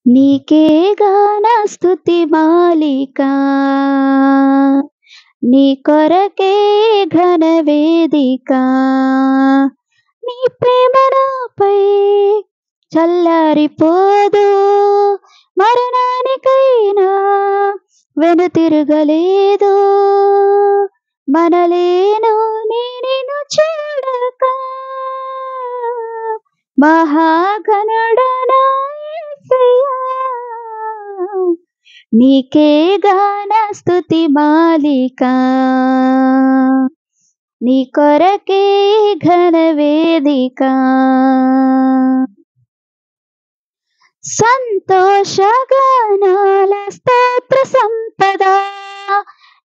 నీకే గాన స్తుతి మాలిక నీ కొరకే ఘన వేదిక నీ ప్రేమ నాపై చల్లారిపోదు మరణానికైనా వెనుతిరగలేదు మనలేను నిన్ను చూడక మహాగణుడనా యేసయ్యా నీకే గాన స్తుతి మాలిక నీ కొరకే ఘన వేదిక సంతోషగానాల స్తోత్ర సంపద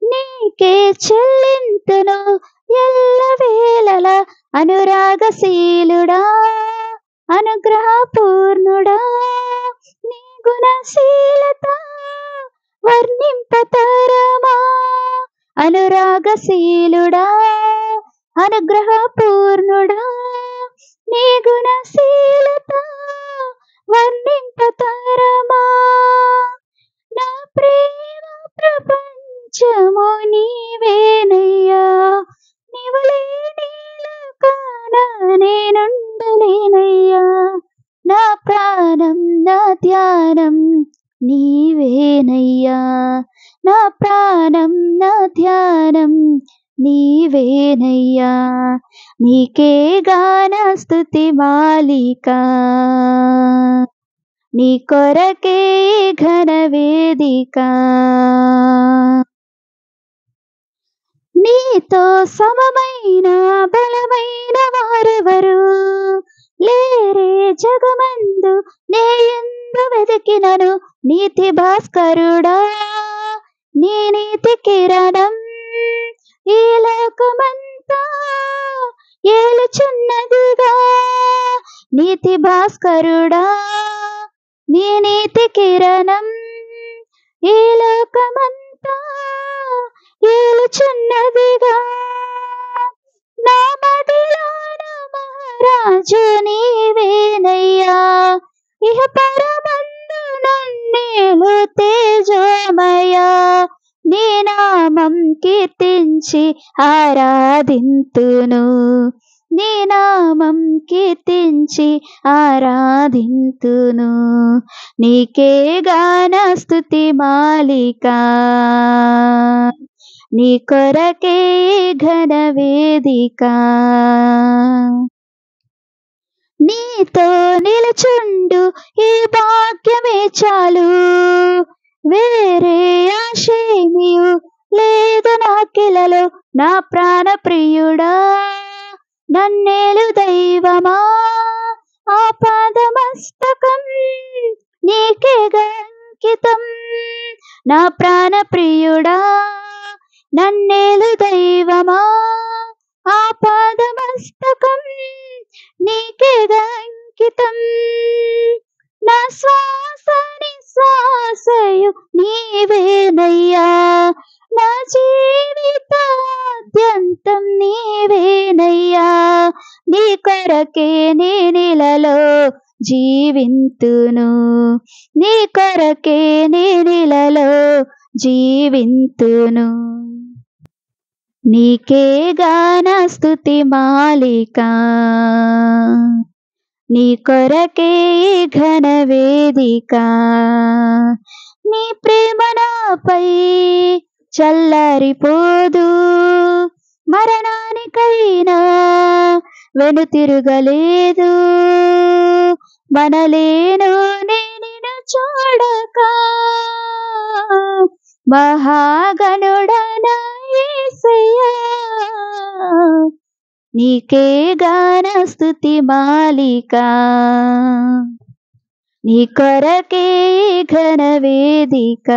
నీకే చెల్లింతును ఎల్లవేళల అనురాగశీలుడా అనుగ్రహపూర్ణుడా నీ గుణశీలత వర్ణింపతరమా అనురాగశీలుడా అనుగ్రహపూర్ణుడా నీ గుణశీలత వర్ణింపతరమా నా ప్రేమ ప్రపంచము నీవేనయ్యా నీవు లేని లోకాన నేనుండలేనయ్యా నా ప్రాణం నా ధ్యానం నీవేనయ్యా నా ప్రాణం నా ధ్యానం నీవేనయ్యా నీకే గాన స్తుతి మాలిక నీ కొరకే ఘన వేదిక నీతో సమమైన బలమైన వారెవరు లేరే జగమందు నేయందు వెతికినను నీతి భాస్కరుడా నీ నీతి కిరణం ఈ లోకమంతా ఏలుచున్నదిగా నీతి భాస్కరుడా నీ నీతి కిరణం ఈ లోకమంతా ఏలుచున్నదిగా నా మదిలోన మహారాజు నీవేనయ్యా ఇహ పరమందు నన్నేలు తేజోమయా నీ నామం కీర్తించి ఆరాధింతును నీ నామం కీర్తించి ఆరాధింతును నీకే గాన స్తుతి మాలిక నీ కొరకే ఘన వేదిక నీతో నిలుచుండు ఈ భాగ్యమే చాలు వేరే ఆశేమియు లేదు నాకిలలో నా ప్రాణ ప్రియుడా నన్నేలు దైవమా ఆపాదమస్తకం నీకే అంకితం నా ప్రాణ ప్రియుడా నన్నేలు దైవమా ఆపాదమస్తకం నీకే అంకితం నా శ్వాస నిశ్వాసయు నీవేనయ్యా నా జీవితాద్యంతం నీవేనయ్యా నీ కొరకే నేనిలలో జీవింతును నీ కొరకే నేనిలలో జీవింతును నీకే గాన స్తుతి మాలిక నీ కొరకే ఘన వేదిక నీ ప్రేమ నాపై చల్లారిపోదు మరణానికైనా వెనుతిరగలేదు మనలేను నిన్ను చూడక మహాగణుడనా యేసయ్యా నీకే గాన స్తుతి మాలిక నీ కొరకే ఘన వేదిక